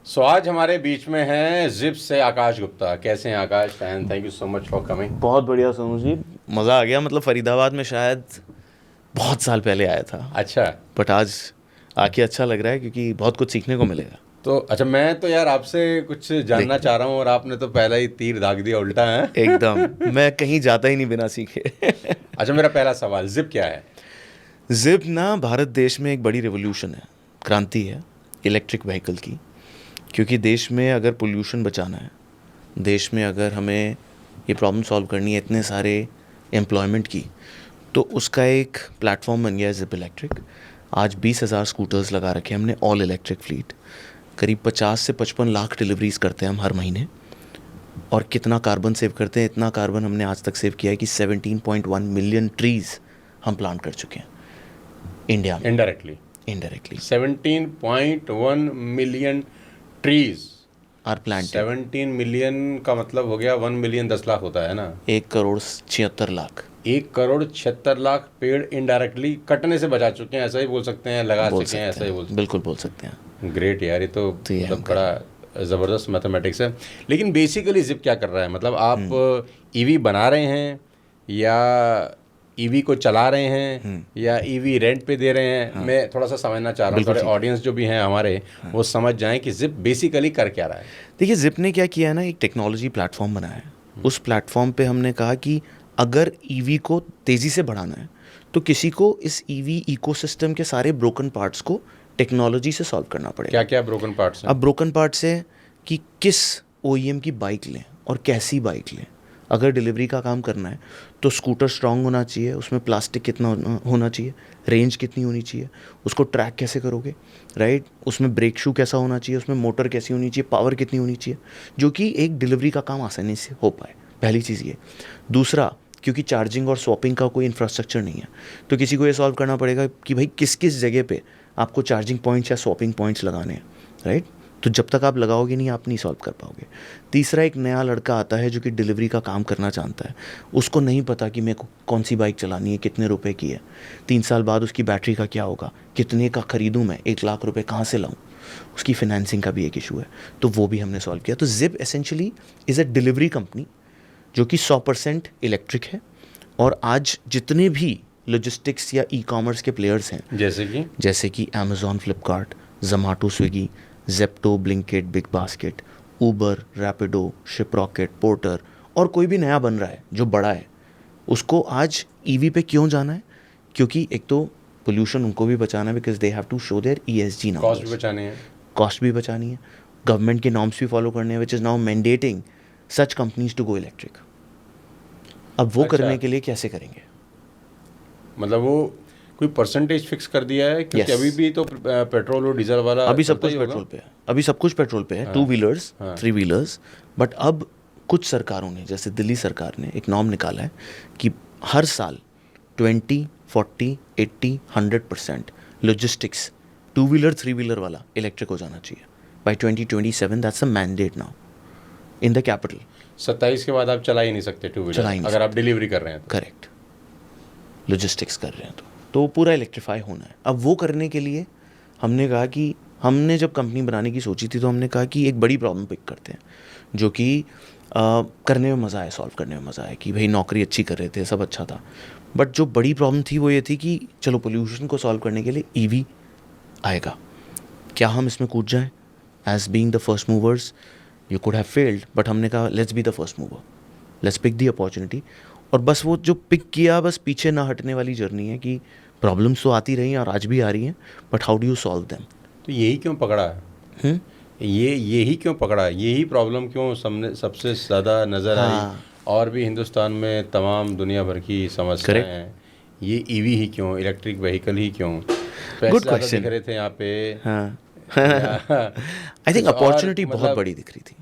आज हमारे बीच में हैं जिप से आकाश गुप्ता। कैसे हैं Akash? And thank you so much for coming. बहुत बढ़िया सोनू जी, मज़ा आ गया। मतलब फरीदाबाद में शायद बहुत साल पहले आया था, अच्छा। बट आज आके अच्छा लग रहा है क्योंकि बहुत कुछ सीखने को मिलेगा। तो अच्छा, मैं तो यार आपसे कुछ जानना देखिए, चाह रहा हूँ और आपने तो पहला ही तीर दाग दिया उल्टा है। एकदम मैं कहीं जाता ही नहीं बिना सीखे। अच्छा, मेरा पहला सवाल, जिप क्या है? जिप ना भारत देश में एक बड़ी रिवोल्यूशन है, क्रांति है इलेक्ट्रिक व्हीकल की। क्योंकि देश में अगर पोल्यूशन बचाना है, देश में अगर हमें ये प्रॉब्लम सॉल्व करनी है इतने सारे एम्प्लॉयमेंट की, तो उसका एक प्लेटफॉर्म बन गया है जिप इलेक्ट्रिक। आज 20,000 स्कूटर्स लगा रखे हैं हमने, ऑल इलेक्ट्रिक फ्लीट। करीब 50 से 55 लाख डिलीवरीज करते हैं हम हर महीने। और कितना कार्बन सेव करते हैं, इतना कार्बन हमने आज तक सेव किया है कि 17.1 मिलियन ट्रीज हम प्लांट कर चुके हैं इंडिया में indirectly indirectly. 17.1 million trees. Are plant 17 million का मतलब हो गया 1 मिलियन 10 लाख होता है ना। 1,76,00,000 1,76,00,000 पेड़ इनडायरेक्टली कटने से बचा चुके हैं, ऐसा ही बोल सकते हैं, लगा बोल चुके हैं, सकते ऐसा ही बोल हैं, सकते बिल्कुल बोल सकते हैं। हैं। ग्रेट यार, ये तो तो ये हम मतलब बड़ा ज़बरदस्त मैथमेटिक्स है। लेकिन बेसिकली जिप क्या कर रहा है? मतलब आप ईवी बना रहे हैं या ईवी को चला रहे हैं या ईवी रेंट पे दे रहे हैं? मैं थोड़ा सा समझना चाह रहा हूँ, बिल्कुल थोड़े ठीक है। ऑडियंस जो भी हैं हमारे वो समझ जाएं कि जिप बेसिकली कर क्या रहा है। देखिए, जिप ने क्या किया है ना, एक टेक्नोलॉजी प्लेटफॉर्म बनाया है। उस प्लेटफॉर्म पे हमने कहा कि अगर ईवी को तेज़ी से बढ़ाना है तो किसी को इस ईवी इकोसिस्टम के सारे ब्रोकन पार्ट्स को टेक्नोलॉजी से सॉल्व करना पड़ेगा। क्या क्या ब्रोकन पार्ट्स हैं? अब ब्रोकन पार्ट्स है कि किस ओईएम की बाइक लें और कैसी बाइक लें। अगर डिलीवरी का काम करना है तो स्कूटर स्ट्रांग होना चाहिए, उसमें प्लास्टिक कितना होना चाहिए, रेंज कितनी होनी चाहिए, उसको ट्रैक कैसे करोगे, राइट, उसमें ब्रेक शू कैसा होना चाहिए, उसमें मोटर कैसी होनी चाहिए, पावर कितनी होनी चाहिए, जो कि एक डिलीवरी का काम आसानी से हो पाए। पहली चीज़ ये। दूसरा, क्योंकि चार्जिंग और स्वैपिंग का कोई इंफ्रास्ट्रक्चर नहीं है, तो किसी को ये सॉल्व करना पड़ेगा कि भाई किस किस जगह पे आपको चार्जिंग पॉइंट्स या स्वैपिंग पॉइंट्स लगाने हैं, राइट। तो जब तक आप लगाओगे नहीं, आप नहीं सॉल्व कर पाओगे। तीसरा, एक नया लड़का आता है जो कि डिलीवरी का काम करना चाहता है, उसको नहीं पता कि मेरे को कौन सी बाइक चलानी है, कितने रुपए की है, 3 साल बाद उसकी बैटरी का क्या होगा, कितने का खरीदूं मैं, 1 लाख रुपए कहाँ से लाऊं, उसकी फाइनेंसिंग का भी एक इशू है। तो वो भी हमने सॉल्व किया। तो zip essentially is a delivery company जो कि 100% इलेक्ट्रिक है। और आज जितने भी लॉजिस्टिक्स या ई कॉमर्स के प्लेयर्स हैं, जैसे कि Amazon, Flipkart, Zomato, Swiggy, Zepto, Blinkit, big basket, Uber, Rapido, Shiprocket, porter, और कोई भी नया बन रहा है जो बड़ा है, उसको आज ईवी पे क्यों जाना है? क्योंकि एक तो पोल्यूशन उनको भी बचाना है, because they have to show their ESG numbers. Cost भी बचाने हैं। कॉस्ट भी बचानी है, गवर्नमेंट के नॉर्म्स भी फॉलो करने हैं, which is now mandating such companies to go electric. अब वो अच्छा, करने के लिए कैसे करेंगे? मतलब वो कोई परसेंटेज फिक्स कर दिया है? क्योंकि Yes. अभी भी तो पेट्रोल और डीजल वाला अभी सब चलता कुछ ही होगा। पेट्रोल पे है, अभी सब कुछ पेट्रोल पे है, हाँ, 2 व्हीलर्स, हाँ। 3 व्हीलर्स। बट अब कुछ सरकारों ने, जैसे दिल्ली सरकार ने एक नॉर्म निकाला है कि हर साल 20, 40, 80, 100% लॉजिस्टिक्स 2 व्हीलर, 3 व्हीलर वाला इलेक्ट्रिक हो जाना चाहिए by 2027। That's a mandate now in the capital. 27 के बाद आप चला ही नहीं सकते टू चला व्हीलर ही नहीं अगर आप डिलीवरी कर रहे हैं तो। करेक्ट, लॉजिस्टिक्स कर रहे हैं तो पूरा इलेक्ट्रीफाई होना है। अब वो करने के लिए हमने कहा कि हमने जब कंपनी बनाने की सोची थी तो हमने कहा कि एक बड़ी प्रॉब्लम पिक करते हैं जो कि करने में मज़ा आया, सॉल्व करने में मज़ा आया। कि भाई नौकरी अच्छी कर रहे थे, सब अच्छा था, बट जो बड़ी प्रॉब्लम थी वो ये थी कि चलो पोल्यूशन को सॉल्व करने के लिए ईवी आएगा, क्या हम इसमें कूद जाएं? As being the first movers you could have failed, but हमने कहा let's be the first mover, let's pick the opportunity. और बस वो जो पिक किया, बस पीछे ना हटने वाली जर्नी है कि प्रॉब्लम्स तो आती रही और आज भी आ रही हैं, but how do you solve them. तो यही क्यों पकड़ा है? यही क्यों पकड़ा है? यही प्रॉब्लम क्यों सबसे ज़्यादा नज़र आई? हाँ, और भी हिंदुस्तान में तमाम दुनिया भर की समस्याएं करेक्ट, हैं, ये ईवी ही क्यों, इलेक्ट्रिक व्हीकल ही क्यों? पैसे गुड ज़्यादा दिख क्वेश्चन। रहे थे यहाँ पे हाँ। या आई थिंक कुछ और? अपॉर्चुनिटी बहुत मतलब बड़ी दिख रही थी।